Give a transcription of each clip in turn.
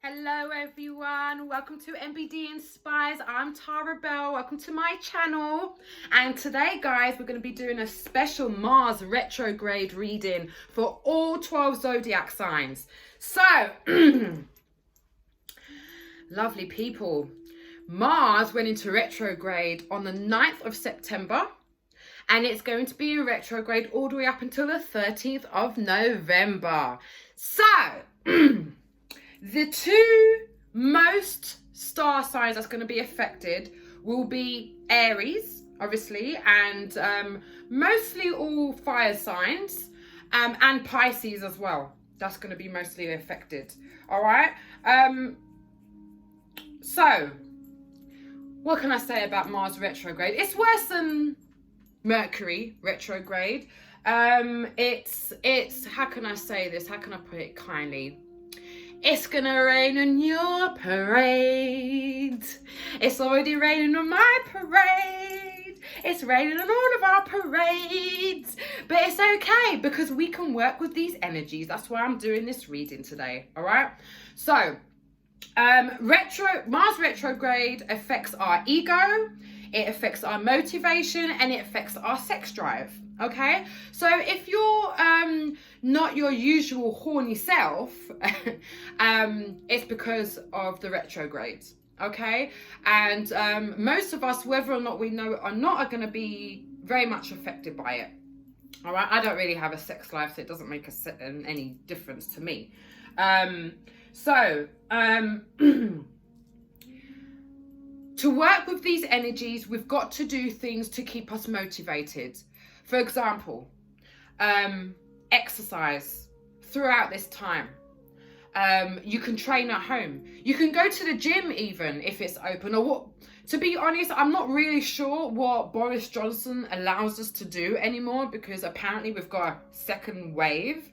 Hello everyone, welcome to MBD Inspires. I'm Tara Belle, welcome to my channel. And today guys, we're going to be doing a special Mars retrograde reading for all 12 zodiac signs. So, lovely people, Mars went into retrograde on the 9th of September. And it's going to be in retrograde all the way up until the 13th of November. So, the two most star signs that's going to be affected will be Aries, obviously, and mostly all fire signs, and Pisces as well. That's going to be mostly affected. All right. So, what can I say about Mars retrograde? It's worse than Mercury retrograde. It's how can I say this? How can I put it kindly? It's gonna rain on your parade. It's already raining on my parade. It's raining on all of our parades. But it's okay because we can work with these energies. That's why I'm doing this reading today. All right. So, Mars retrograde affects our ego. It affects our motivation and it affects our sex drive. Okay, so if you're not your usual horny self, it's because of the retrogrades. Okay, and most of us, whether or not we know it or not, are going to be very much affected by it. All right, I don't really have a sex life, so it doesn't make any difference to me. To work with these energies, we've got to do things to keep us motivated. For example, exercise throughout this time. You can train at home. You can go to the gym even if it's open. Or what? To be honest, I'm not really sure what Boris Johnson allows us to do anymore because apparently we've got a second wave.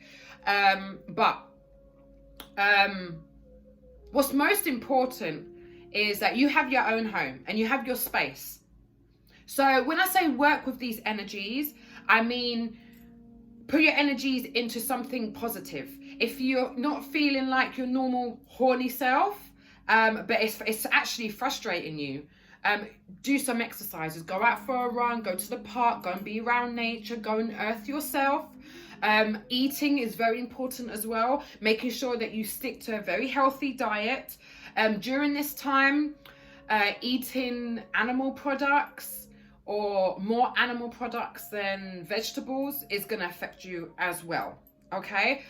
What's most important is that you have your own home and you have your space. So when I say work with these energies, I mean put your energies into something positive. If you're not feeling like your normal horny self, but it's actually frustrating you, do some exercises. Go out for a run, go to the park, go and be around nature, go and earth yourself. Eating is very important as well. Making sure that you stick to a very healthy diet. During this time, eating animal products or more animal products than vegetables is going to affect you as well. Okay,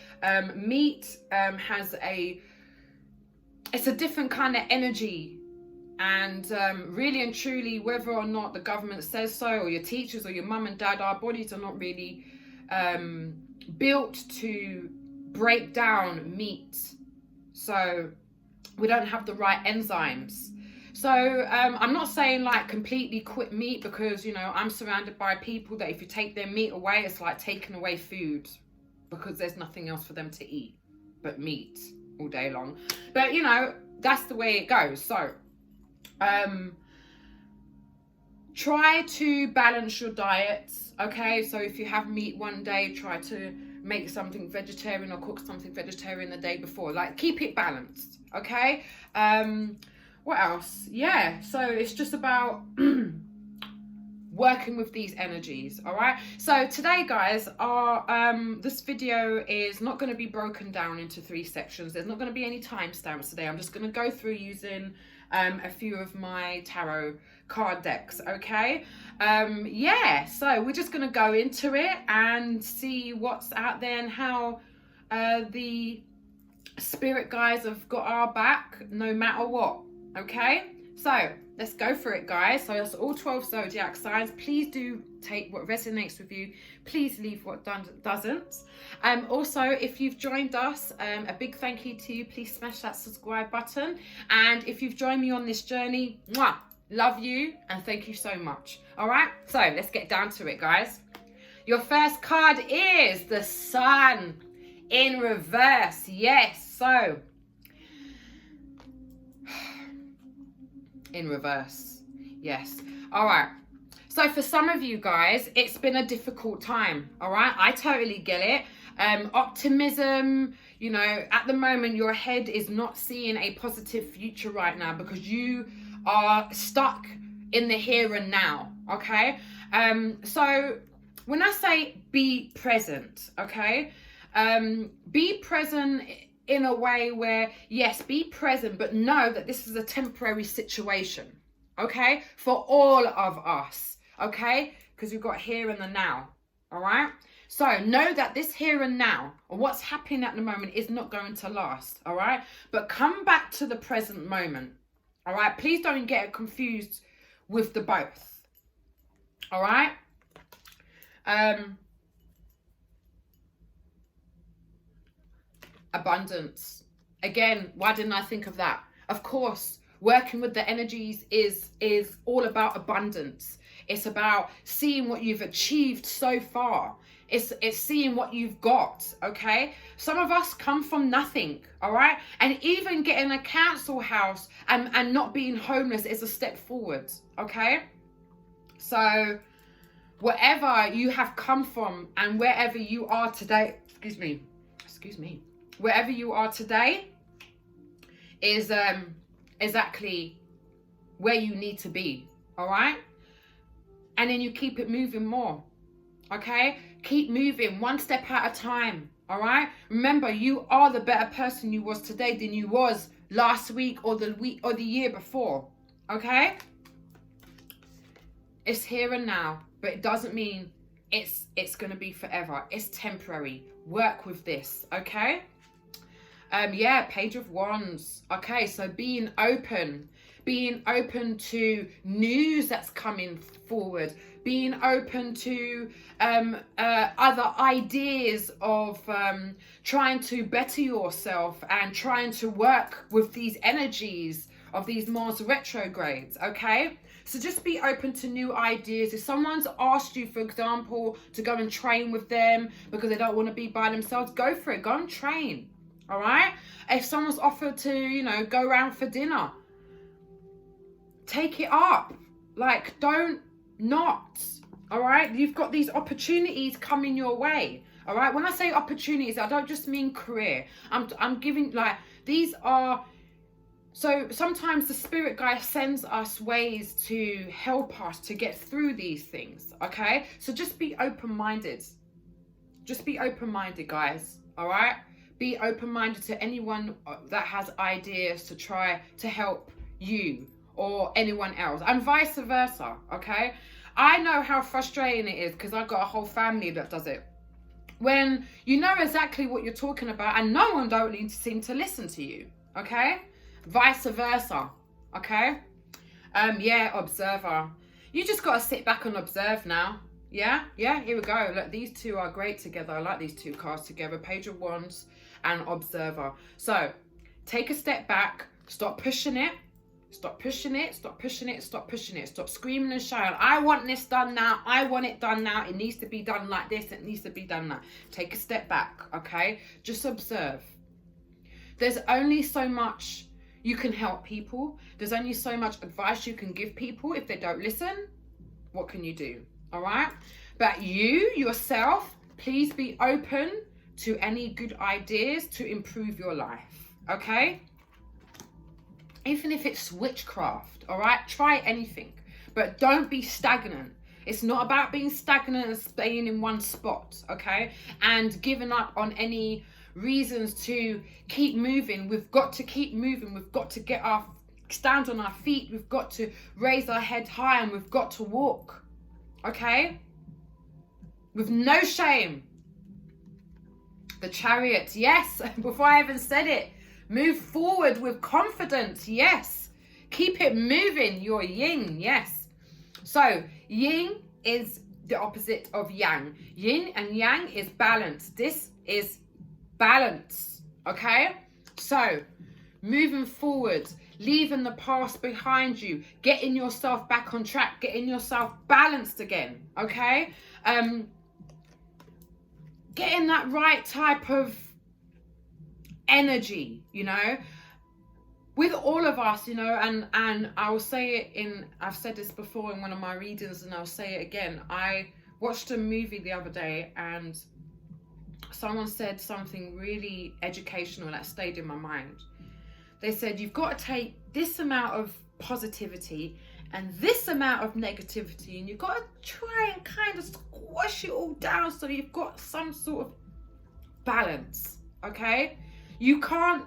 meat it's a different kind of energy, and really and truly, whether or not the government says so, or your teachers, or your mum and dad, our bodies are not really built to break down meat, so we don't have the right enzymes. So I'm not saying like completely quit meat, because you know I'm surrounded by people that if you take their meat away, it's like taking away food, because there's nothing else for them to eat but meat all day long. But you know, that's the way it goes. So try to balance your diets. Okay, so if you have meat one day, try to make something vegetarian or cook something vegetarian the day before. Like, keep it balanced. Okay, what else? Yeah, so it's just about working with these energies. All right, so today guys, this video is not going to be broken down into 3 sections. There's not going to be any timestamps today. I'm just going to go through using a few of my tarot card decks. Okay, yeah, so we're just going to go into it and see what's out there and how the spirit guides have got our back no matter what. Okay, so let's go for it, guys. So that's all 12 zodiac signs. Please do take what resonates with you. Please leave what doesn't. Also, if you've joined us, a big thank you to you. Please smash that subscribe button. And if you've joined me on this journey, mwah, love you and thank you so much. All right, so let's get down to it, guys. Your first card is the Sun in reverse. Yes, so in reverse. Yes. All right. So for some of you guys, it's been a difficult time. All right. I totally get it. optimism. You know, at the moment, your head is not seeing a positive future right now because you are stuck in the here and now, okay? So when I say be present, okay? Be present in a way where, yes, be present, but know that this is a temporary situation, okay? For all of us, okay? Because we've got here and the now, all right? So know that this here and now, or what's happening at the moment, is not going to last, all right? But come back to the present moment, all right? Please don't get confused with the both, all right? Abundance. Again, why didn't I think of that? Of course, working with the energies is all about abundance. It's about seeing what you've achieved so far. It's seeing what you've got, okay? Some of us come from nothing, all right? And even getting a council house and not being homeless is a step forward, okay? So wherever you have come from and wherever you are today, excuse me, wherever you are today is exactly where you need to be, all right? And then you keep it moving more, okay? Keep moving one step at a time, all right? Remember, you are the better person you was today than you was last week or the year before, okay? It's here and now, but it doesn't mean it's going to be forever. It's temporary. Work with this, okay? Yeah, Page of Wands. Okay, so being open to news that's coming forward, being open to other ideas of trying to better yourself and trying to work with these energies of these Mars retrogrades, okay? So just be open to new ideas. If someone's asked you, for example, to go and train with them because they don't want to be by themselves, go for it. Go and train. All right? If someone's offered to, you know, go around for dinner, take it up. Like, don't not. All right? You've got these opportunities coming your way. All right? When I say opportunities, I don't just mean career. I'm giving, like, these are... So sometimes the spirit guide sends us ways to help us to get through these things, okay? So just be open-minded. Just be open-minded, guys, all right? Be open-minded to anyone that has ideas to try to help you or anyone else, and vice versa, okay? I know how frustrating it is because I've got a whole family that does it. When you know exactly what you're talking about and no one don't seem to listen to you, okay? Vice versa, okay? Yeah, observer. You just got to sit back and observe now. Yeah, here we go. Look, these two are great together. I like these two cards together. Page of Wands and observer. So, take a step back. Stop pushing it. Stop pushing it. Stop pushing it. Stop pushing it. Stop screaming and shouting. I want this done now. I want it done now. It needs to be done like this. It needs to be done that. Take a step back, okay? Just observe. There's only so much you can help people. There's only so much advice you can give people. If they don't listen, what can you do? All right? But you, yourself, please be open to any good ideas to improve your life. Okay? Even if it's witchcraft, all right? Try anything. But don't be stagnant. It's not about being stagnant and staying in one spot, okay? And giving up on any reasons to keep moving. We've got to keep moving. We've got to stand on our feet. We've got to raise our head high and we've got to walk, okay? With no shame. The Chariot, yes. Before I even said it, move forward with confidence, yes. Keep it moving, your yin, yes. So yin is the opposite of yang. Yin and yang is balance. This is balance, okay? So moving forward, leaving the past behind you, getting yourself back on track, getting yourself balanced again, okay? Getting that right type of energy, you know, with all of us, you know, and I'll say it I've said this before in one of my readings and I'll say it again. I watched a movie the other day and someone said something really educational that stayed in my mind. They said, you've got to take this amount of positivity and this amount of negativity, and you've got to try and kind of squash it all down so you've got some sort of balance, okay? You can't,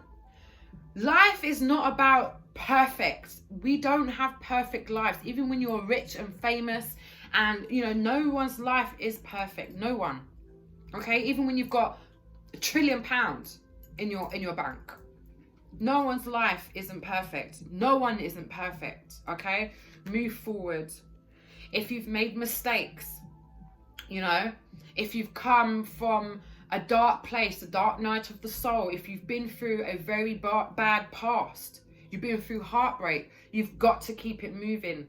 life is not about perfect. We don't have perfect lives. Even when you're rich and famous, and you know, no one's life is perfect. No one. Okay? Even when you've got £1 trillion in your bank, no one's life isn't perfect. No one isn't perfect. Okay? Move forward. If you've made mistakes, you know, if you've come from a dark place, a dark night of the soul, if you've been through a very bad past, you've been through heartbreak, you've got to keep it moving.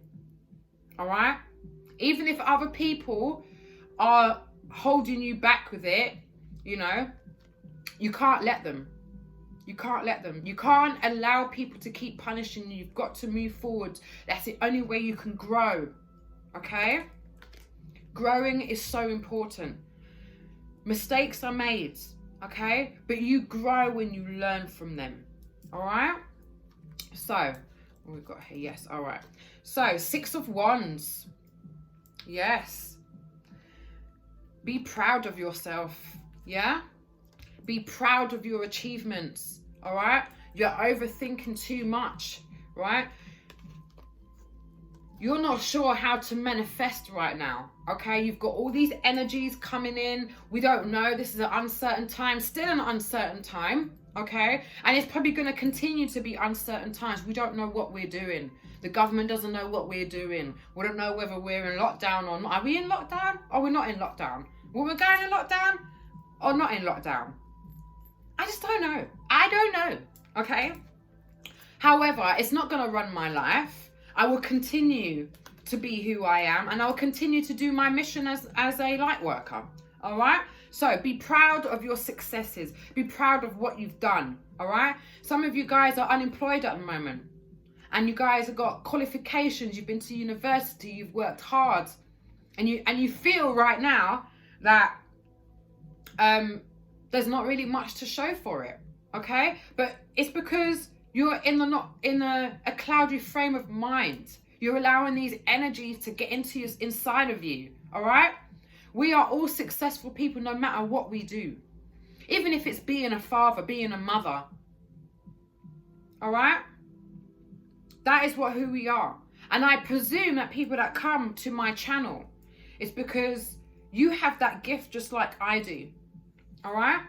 All right? Even if other people are holding you back with it, you know, you can't let them. You can't let them. You can't allow people to keep punishing you. You've got to move forward. That's the only way you can grow. Okay? Growing is so important. Mistakes are made. Okay? But you grow when you learn from them. Alright? So, what we've got here. Yes, alright. So, 6 of Wands. Yes. Be proud of yourself. Yeah? Be proud of your achievements, all right? You're overthinking too much, right? You're not sure how to manifest right now, okay? You've got all these energies coming in. We don't know. This is an uncertain time, still an uncertain time, okay? And it's probably going to continue to be uncertain times. We don't know what we're doing. The government doesn't know what we're doing. We don't know whether we're in lockdown or not. Are we in lockdown? Or we're not in lockdown? Well, we're going in lockdown or not in lockdown? I just don't know. I don't know. Okay? However, it's not going to run my life. I will continue to be who I am, and I'll continue to do my mission as a light worker. All right? So be proud of your successes. Be proud of what you've done. All right? Some of you guys are unemployed at the moment, and you guys have got qualifications. You've been to university. You've worked hard, and you feel right now that there's not really much to show for it, okay? But it's because you're in a cloudy frame of mind. You're allowing these energies to get inside of you, all right? We are all successful people no matter what we do. Even if it's being a father, being a mother, all right? That is who we are. And I presume that people that come to my channel, it's because you have that gift just like I do. All right?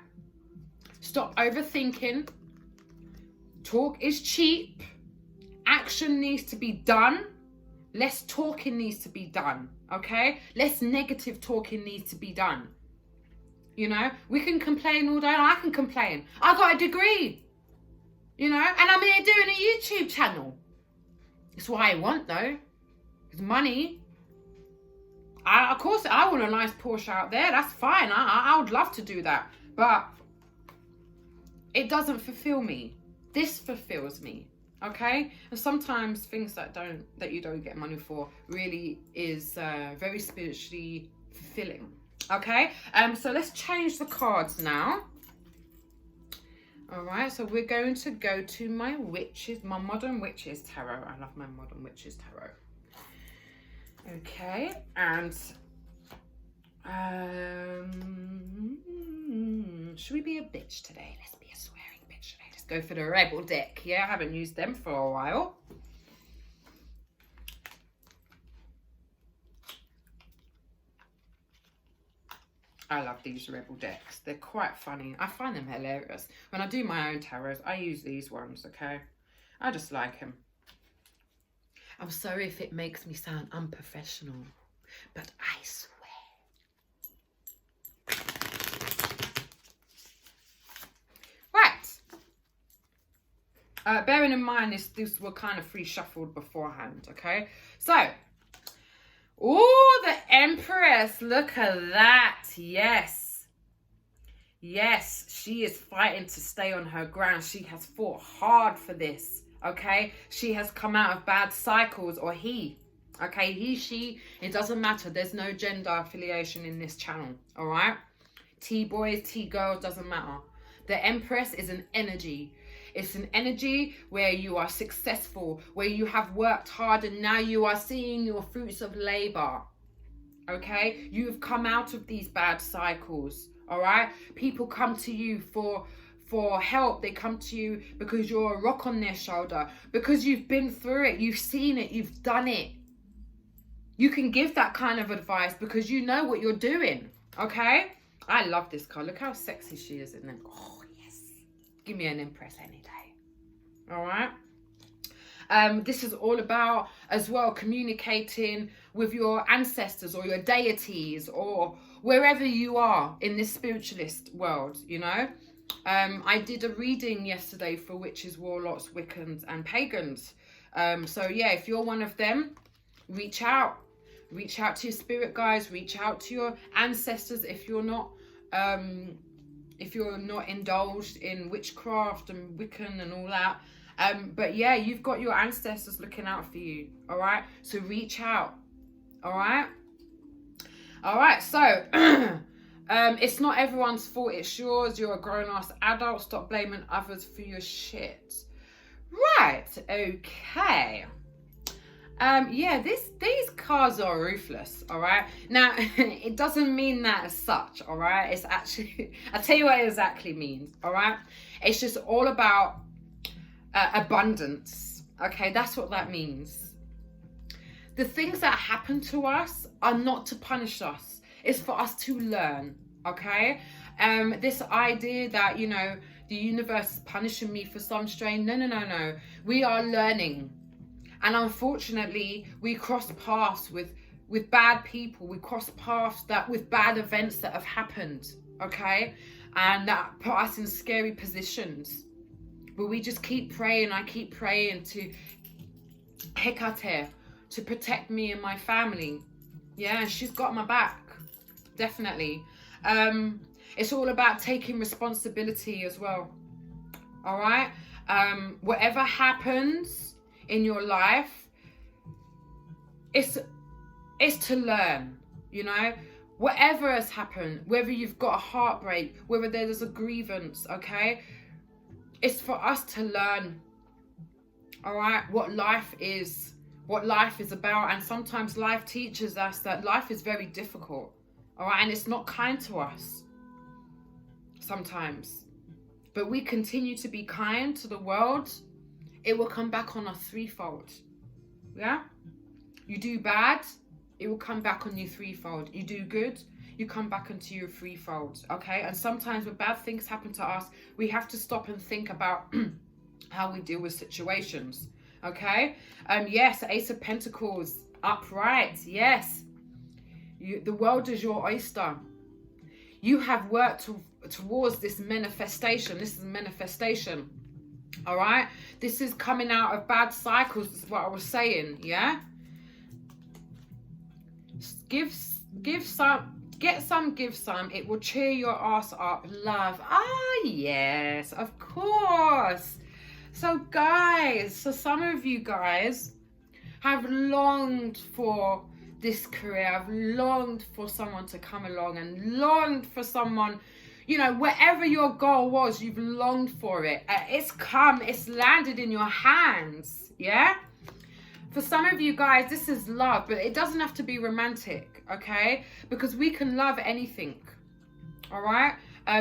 Stop overthinking. Talk is cheap. Action needs to be done. Less talking needs to be done. Okay? Less negative talking needs to be done. You know? We can complain all day. I can complain. I got a degree. You know? And I'm here doing a YouTube channel. It's what I want though. It's money. Of course, I want a nice Porsche out there. That's fine. I would love to do that. But it doesn't fulfill me. This fulfills me. Okay? And sometimes things that you don't get money for really is very spiritually fulfilling. Okay? So let's change the cards now. All right, so we're going to go to my Modern Witches Tarot. I love my Modern Witches Tarot. Okay, and should we be a bitch today? Let's be a swearing bitch today. Let's go for the Rebel deck. Yeah, I haven't used them for a while. I love these Rebel decks. They're quite funny. I find them hilarious. When I do my own tarots, I use these ones, okay? I just like them. I'm sorry if it makes me sound unprofessional, but I swear. Right. Bearing in mind, these were kind of pre-shuffled beforehand, okay? So, oh, the Empress. Look at that. Yes. Yes, she is fighting to stay on her ground. She has fought hard for this, okay? She has come out of bad cycles, or he. Okay, he, she, it doesn't matter. There's no gender affiliation in this channel, all right? T-boys, T-girls, doesn't matter. The Empress is an energy. It's an energy where you are successful, where you have worked hard and now you are seeing your fruits of labor. Okay? You've come out of these bad cycles. All right? People come to you for help. They come to you because you're a rock on their shoulder, because you've been through it, you've seen it, you've done it. You can give that kind of advice because you know what you're doing. Okay? I love this card. Look how sexy she is in it. Oh, yes. Give me an Empress any day. All right? This is all about, as well, communicating with your ancestors or your deities or wherever you are in this spiritualist world, you know? I did a reading yesterday for witches, warlocks, Wiccans, and pagans. So, yeah, if you're one of them, reach out. Reach out to your spirit guides. Reach out to your ancestors if you're not indulged in witchcraft and Wiccan and all that. But yeah, you've got your ancestors looking out for you. All right. So reach out. All right. All right. So it's not everyone's fault. It's yours. You're a grown-ass adult. Stop blaming others for your shit. Right. Okay. Yeah, these cards are ruthless, all right? Now, it doesn't mean that as such, all right? It's actually, I'll tell you what it exactly means, all right? It's just all about abundance, okay? That's what that means. The things that happen to us are not to punish us. It's for us to learn, okay? This idea that, you know, the universe is punishing me for some strain. No. We are learning. And unfortunately, we cross paths with bad people. We cross paths with bad events that have happened, okay? And that put us in scary positions. But we just keep praying. I keep praying to Hecate, to protect me and my family. Yeah, and she's got my back, definitely. It's all about taking responsibility as well, all right? Whatever happens in your life, it's to learn, you know? Whatever has happened, whether you've got a heartbreak, whether there's a grievance, okay? It's for us to learn, all right, what life is about. And sometimes life teaches us that life is very difficult, all right? And it's not kind to us sometimes. But we continue to be kind to the world, it will come back on us threefold. Yeah? You do bad, it will come back on you threefold. You do good, you come back into you threefold. Okay? And sometimes when bad things happen to us, we have to stop and think about how we deal with situations. Okay? Yes, Ace of Pentacles, upright. Yes. The world is your oyster. You have worked towards this manifestation. This is manifestation. All right, this is coming out of bad cycles. This is what I was saying. Yeah, give some, get some, give some. It will cheer your ass up. Love. Ah, yes, of course. So guys, so some of you guys have longed for this career. I've longed for someone to come along and longed for someone. You know, whatever your goal was, you've longed for it. It's come, it's landed in your hands, yeah? For some of you guys, this is love, but it doesn't have to be romantic, okay? Because we can love anything, all right?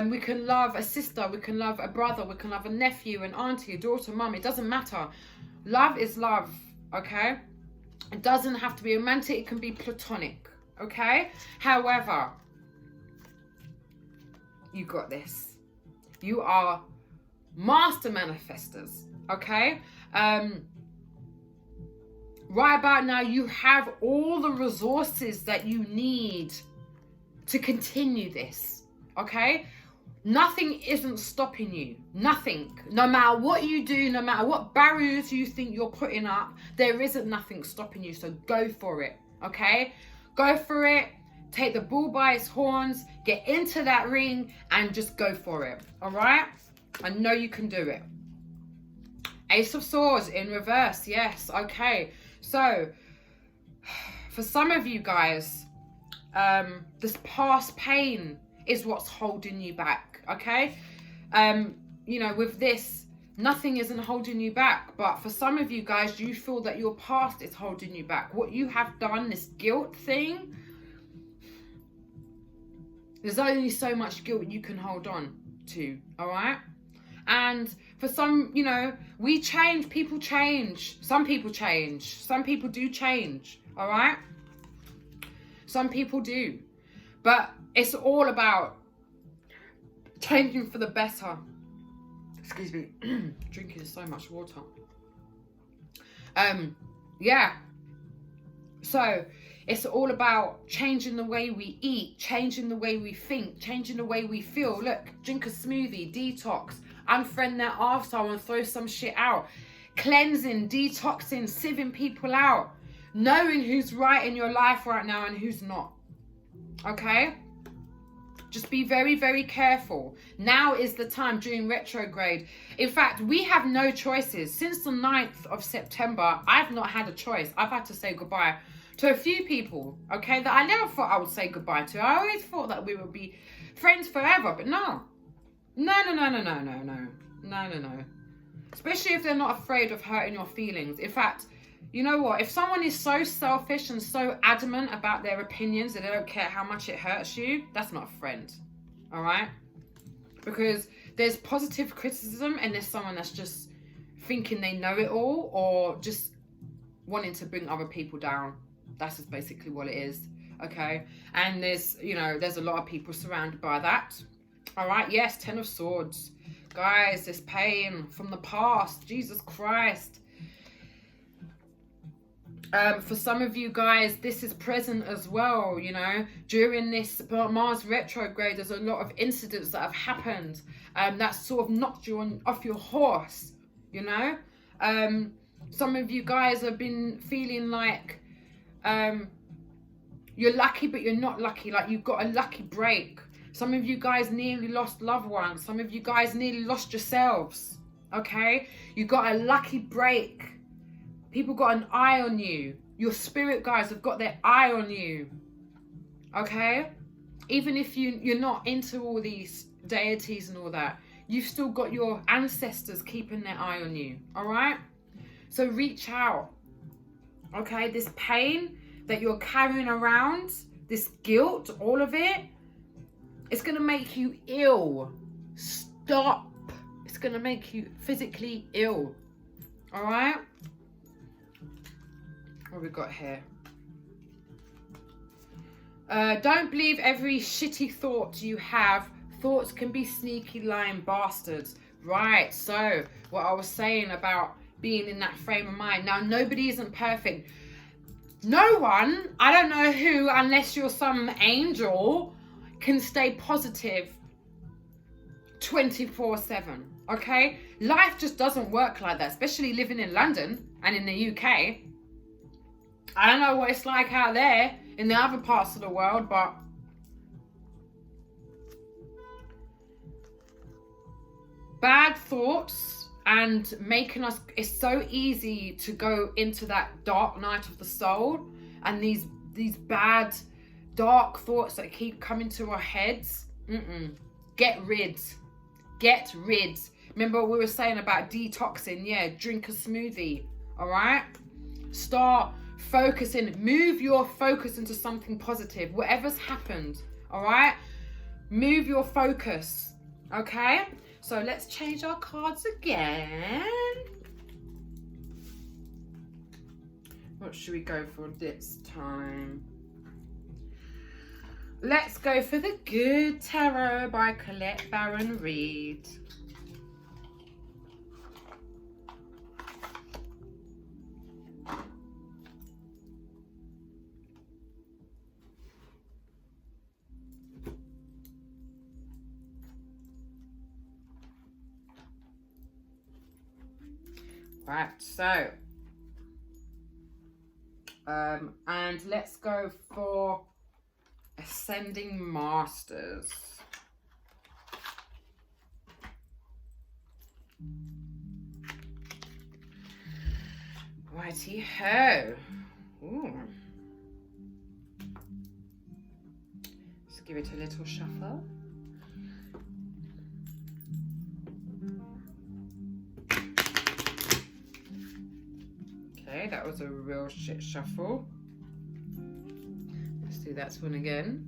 We can love a sister, we can love a brother, we can love a nephew, an auntie, a daughter, mum. It doesn't matter. Love is love, okay? It doesn't have to be romantic, it can be platonic, okay? However, you got this. You are master manifestors, okay? Right about now, you have all the resources that you need to continue this, okay? Nothing isn't stopping you. Nothing. No matter what you do, no matter what barriers you think you're putting up, there isn't nothing stopping you. So go for it, okay? Go for it. Take the bull by its horns, get into that ring, and just go for it, all right? I know you can do it. Ace of Swords in reverse, yes, okay. So, for some of you guys, this past pain is what's holding you back, okay? You know, with this, nothing isn't holding you back. But for some of you guys, you feel that your past is holding you back. What you have done, this guilt thing, there's only so much guilt you can hold on to, all right? And for some, you know, we change, people change. Some people change. Some people do change, all right? Some people do. But it's all about changing for the better. Excuse me. Drinking so much water. Yeah. So it's all about changing the way we eat, changing the way we think, changing the way we feel. Look, drink a smoothie, detox, unfriend their arsehole and throw some shit out. Cleansing, detoxing, sieving people out. Knowing who's right in your life right now and who's not. Okay? Just be very, very careful. Now is the time during retrograde. In fact, we have no choices. Since the 9th of September, I've not had a choice. I've had to say goodbye to a few people, okay, that I never thought I would say goodbye to. I always thought that we would be friends forever, but no. No. Especially if they're not afraid of hurting your feelings. In fact, you know what? If someone is so selfish and so adamant about their opinions that they don't care how much it hurts you, that's not a friend. All right? Because there's positive criticism and there's someone that's just thinking they know it all or just wanting to bring other people down. That's just basically what it is. Okay? And there's, you know, there's a lot of people surrounded by that. All right? Yes, 10 of Swords. Guys, this pain from the past. Jesus Christ. For some of you guys, this is present as well, you know. During this Mars retrograde, there's a lot of incidents that have happened that sort of knocked you off your horse, you know. Some of you guys have been feeling like you're lucky, but you're not lucky. Like you've got a lucky break. Some of you guys nearly lost loved ones. Some of you guys nearly lost yourselves, okay. You got a lucky break. People got an eye on you. Your spirit guides have got their eye on you. Okay? Even if you're not into all these deities and all that, you've still got your ancestors keeping their eye on you. Alright? So reach out. Okay? This pain that you're carrying around, this guilt, all of it, it's going to make you ill. Stop. It's going to make you physically ill. Alright? What we got here? Don't believe every shitty thought you have. Thoughts can be sneaky lying bastards. Right, so what I was saying about being in that frame of mind. Now, nobody isn't perfect. No one, I don't know who, unless you're some angel, can stay positive 24/7, okay? Life just doesn't work like that, especially living in London and in the UK. I don't know what it's like out there in the other parts of the world, but bad thoughts and making us, it's so easy to go into that dark night of the soul and these bad, dark thoughts that keep coming to our heads. Get rid. Remember what we were saying about detoxing? Yeah, drink a smoothie, all right? Start focusing, move your focus into something positive. Whatever's happened, all right? Move your focus, okay? So let's change our cards again. What should we go for this time? Let's go for the Good Tarot by Colette Baron Reid. Right, so and let's go for Ascending Masters. Righty ho. Ooh. Let's give it a little shuffle. Okay, that was a real shit shuffle. Let's do that one again.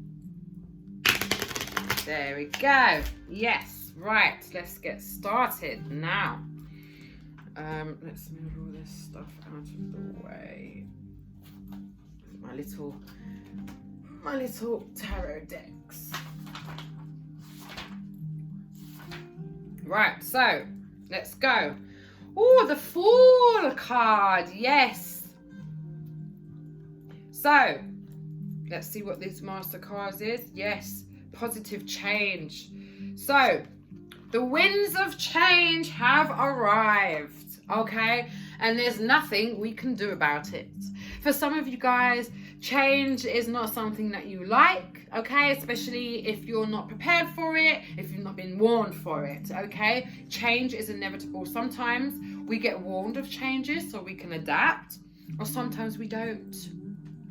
There we go. Yes, right. Let's get started now. Let's move all this stuff out of the way. My little tarot decks. Right, so let's go. Oh, the Fool card. Yes. So let's see what this Master card is. Yes, positive change. So the winds of change have arrived, okay? And there's nothing we can do about it. For some of you guys, change is not something that you like, okay? Especially if you're not prepared for it, if you've not been warned for it, okay? Change is inevitable. Sometimes we get warned of changes so we can adapt, or sometimes we don't,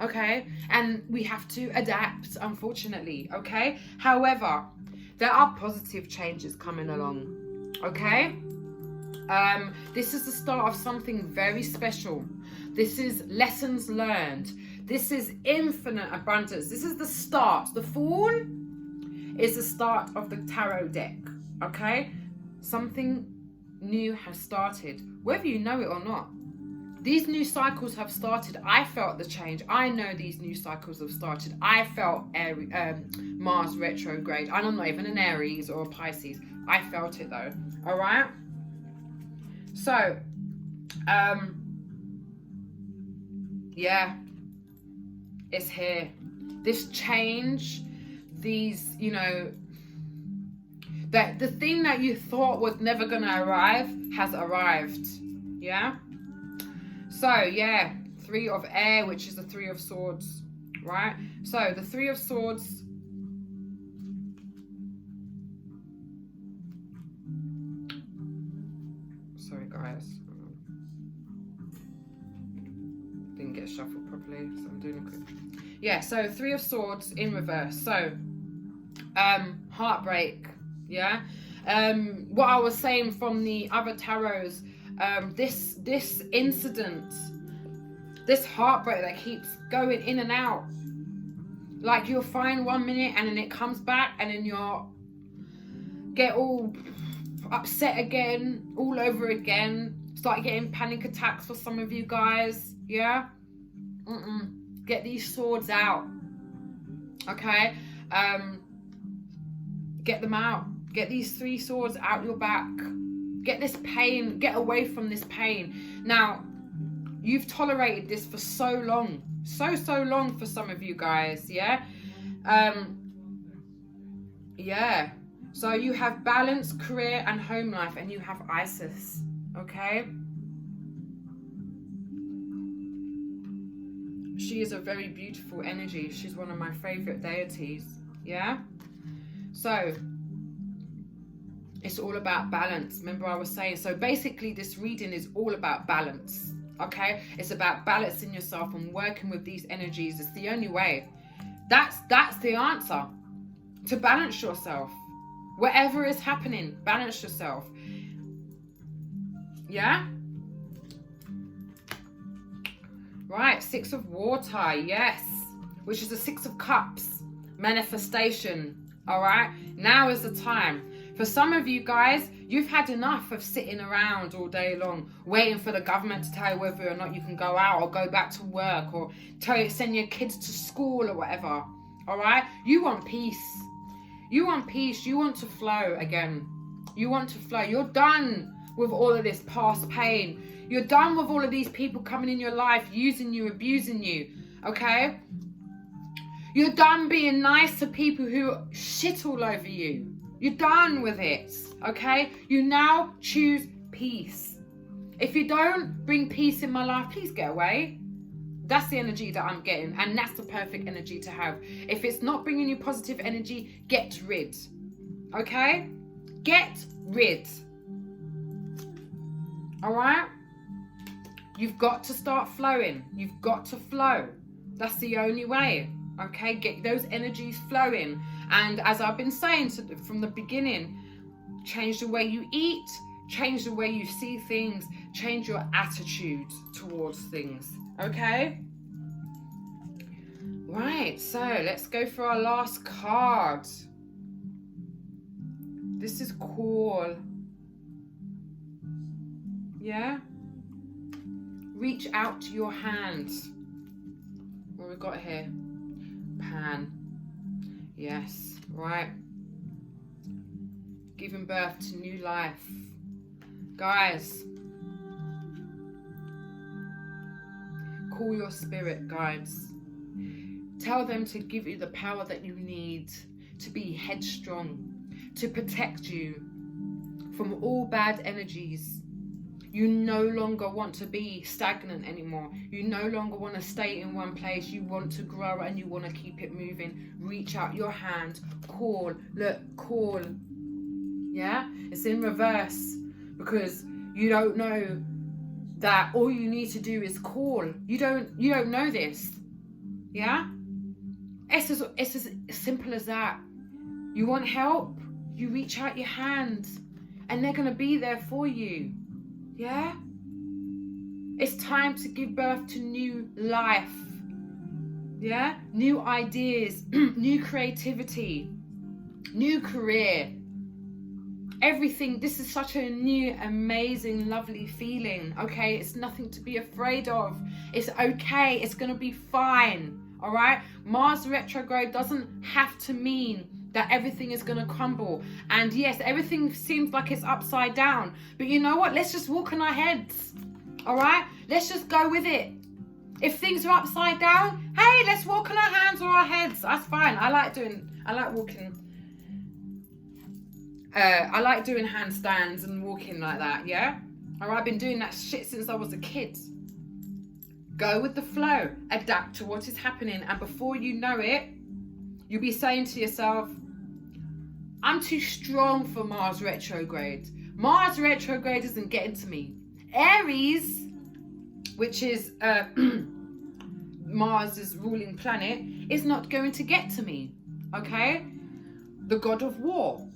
okay? And we have to adapt, unfortunately, okay? However, there are positive changes coming along, okay? This is the start of something very special. This is lessons learned. This is infinite abundance. This is the start. The Fool is the start of the tarot deck, okay? Something new has started, whether you know it or not. These new cycles have started. I felt the change. I know these new cycles have started. I felt Mars retrograde. I'm not even an Aries or a Pisces. I felt it though. All right. So, yeah, it's here. This change, these, you know, that the thing that you thought was never gonna arrive has arrived. Yeah. So, yeah, 3 of air, which is the 3 of swords, right? So, the 3 of swords. Sorry, guys. Didn't get shuffled properly, so I'm doing a quick. Yeah, so 3 of swords in reverse. So, heartbreak, yeah? What I was saying from the other tarots, this incident, this heartbreak that keeps going in and out, like you're fine 1 minute and then it comes back and then you're get all upset again, all over again, start getting panic attacks for some of you guys, yeah? Get these swords out, okay? Get them out. Get these 3 swords out your back. Get this pain, get away from this pain. Now, you've tolerated this for so long. So long for some of you guys, yeah? Yeah. So you have balance, career, and home life, and you have Isis, okay? She is a very beautiful energy. She's one of my favorite deities, yeah? So, it's all about balance. Remember I was saying, so basically this reading is all about balance, okay? It's about balancing yourself and working with these energies. It's the only way. That's the answer. To balance yourself. Whatever is happening, balance yourself. Yeah? Right, 6 of water, yes. Which is the 6 of cups. Manifestation, all right? Now is the time. For some of you guys, you've had enough of sitting around all day long, waiting for the government to tell you whether or not you can go out or go back to work or tell you, send your kids to school or whatever, all right? You want peace. You want peace. You want to flow again. You want to flow. You're done with all of this past pain. You're done with all of these people coming in your life, using you, abusing you, okay? You're done being nice to people who shit all over you. You're done with it, okay? You now choose peace. If you don't bring peace in my life, please get away. That's the energy that I'm getting, and that's the perfect energy to have. If it's not bringing you positive energy, get rid, okay? Get rid, all right? You've got to start flowing. You've got to flow. That's the only way, okay? Get those energies flowing. And as I've been saying from the beginning, change the way you eat, change the way you see things, change your attitude towards things, okay? Right, so let's go for our last card. This is cool. Yeah? Reach out to your hands. What we got here? Pan. Yes, right. Giving birth to new life. Guys, call your spirit guides. Tell them to give you the power that you need to be headstrong, to protect you from all bad energies. You no longer want to be stagnant anymore. You no longer want to stay in one place. You want to grow and you want to keep it moving. Reach out your hand. Call. Look, call. Yeah? It's in reverse because you don't know that all you need to do is call. You don't know this. Yeah? It's as simple as that. You want help? You reach out your hand and they're going to be there for you. Yeah? It's time to give birth to new life. Yeah? New ideas, new creativity, new career. Everything. This is such a new, amazing, lovely feeling. Okay? It's nothing to be afraid of. It's okay. It's going to be fine. All right? Mars retrograde doesn't have to mean that everything is going to crumble. And yes, everything seems like it's upside down. But you know what? Let's just walk on our heads. All right? Let's just go with it. If things are upside down, hey, let's walk on our hands or our heads. That's fine. I like doing handstands and walking like that, yeah? All right, I've been doing that shit since I was a kid. Go with the flow. Adapt to what is happening. And before you know it, you'll be saying to yourself, I'm too strong for Mars retrograde. Mars retrograde isn't getting to me. Aries, which is Mars' ruling planet, is not going to get to me. Okay? The god of war.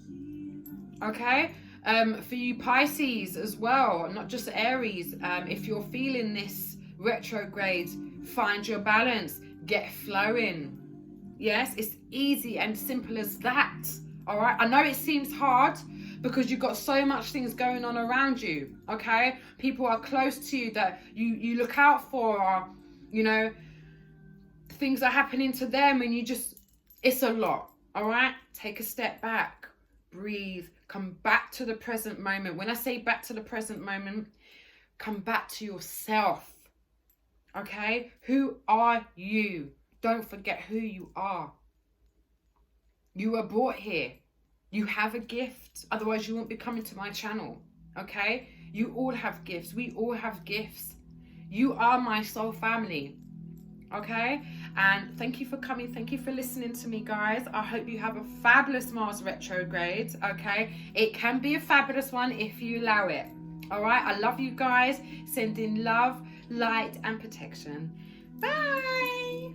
Okay? For you Pisces as well, not just Aries, if you're feeling this retrograde, find your balance, get flowing. Yes, it's easy and simple as that. All right, I know it seems hard because you've got so much things going on around you. Okay, people are close to you that you look out for, or you know, things are happening to them, and it's a lot. All right, take a step back, breathe, come back to the present moment. When I say back to the present moment, come back to yourself. Okay, who are you? Don't forget who you are. You were brought here. You have a gift. Otherwise, you won't be coming to my channel. Okay? You all have gifts. We all have gifts. You are my soul family. Okay? And thank you for coming. Thank you for listening to me, guys. I hope you have a fabulous Mars retrograde. Okay? It can be a fabulous one if you allow it. All right? I love you guys. Sending love, light, and protection. Bye.